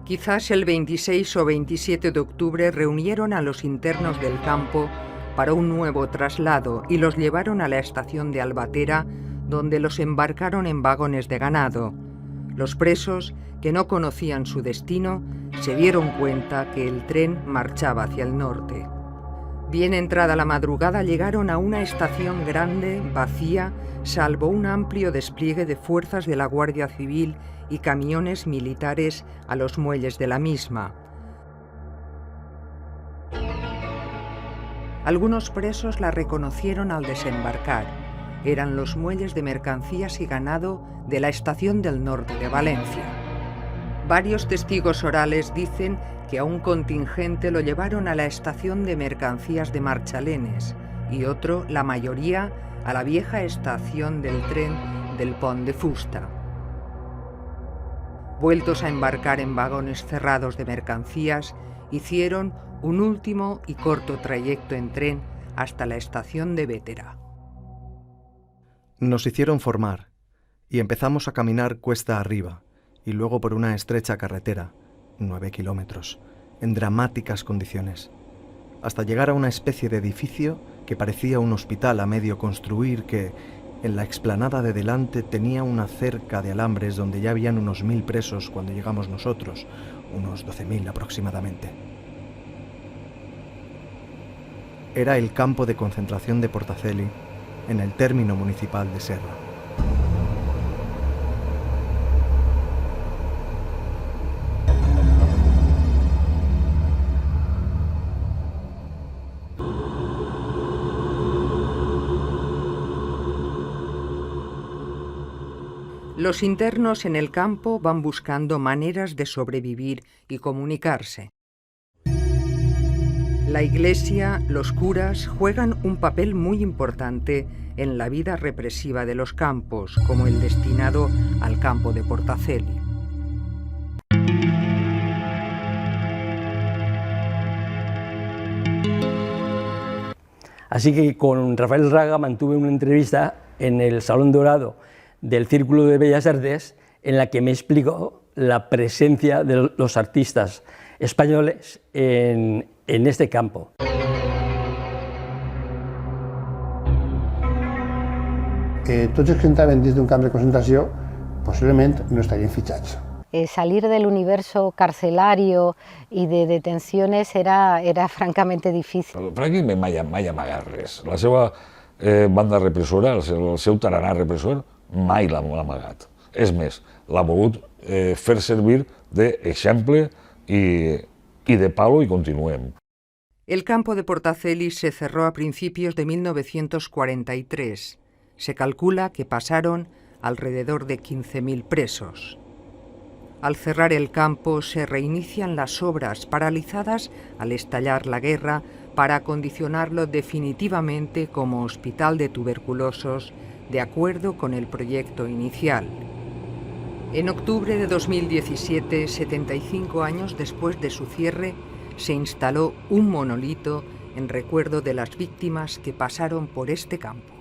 Quizás el 26 o 27 de octubre reunieron a los internos del campo para un nuevo traslado y los llevaron a la estación de Albatera, donde los embarcaron en vagones de ganado. Los presos, que no conocían su destino, se dieron cuenta que el tren marchaba hacia el norte. Bien entrada la madrugada llegaron a una estación grande, vacía, salvo un amplio despliegue de fuerzas de la Guardia Civil y camiones militares a los muelles de la misma. Algunos presos la reconocieron al desembarcar. Eran los muelles de mercancías y ganado de la estación del norte de Valencia. Varios testigos orales dicen que a un contingente lo llevaron a la estación de mercancías de Marchalenes y otro, la mayoría, a la vieja estación del tren del Pont de Fusta. Vueltos a embarcar en vagones cerrados de mercancías, hicieron un último y corto trayecto en tren hasta la estación de Bétera. Nos hicieron formar y empezamos a caminar cuesta arriba y luego por una estrecha carretera, 9 kilómetros, en dramáticas condiciones, hasta llegar a una especie de edificio que parecía un hospital a medio construir que, en la explanada de delante, tenía una cerca de alambres donde ya habían unos 1000 presos cuando llegamos nosotros, unos 12.000 aproximadamente. Era el campo de concentración de Portaceli, en el término municipal de Serra. Los internos en el campo van buscando maneras de sobrevivir y comunicarse. La Iglesia, los curas, juegan un papel muy importante en la vida represiva de los campos, como el destinado al campo de Portaceli. Así que con Rafael Raga mantuve una entrevista en el Salón Dorado del Círculo de Bellas Artes, en la que me explicó la presencia de los artistas españoles en este campo. Tots els que entraven dins d'un camp de concentració posiblement no estarien fitxats. Salir del universo carcelario y de detenciones era francamente difícil. Franqui mai amagat res. La seva banda repressora, el seu tarannà repressor, mai l'ha amagat. És més, l'ha volgut fer servir d'exemple i de palo y continuem. El campo de Portaceli se cerró a principios de 1943. Se calcula que pasaron alrededor de 15.000 presos. Al cerrar el campo se reinician las obras paralizadas al estallar la guerra para acondicionarlo definitivamente como hospital de tuberculosos de acuerdo con el proyecto inicial. En octubre de 2017, 75 años después de su cierre, se instaló un monolito en recuerdo de las víctimas que pasaron por este campo.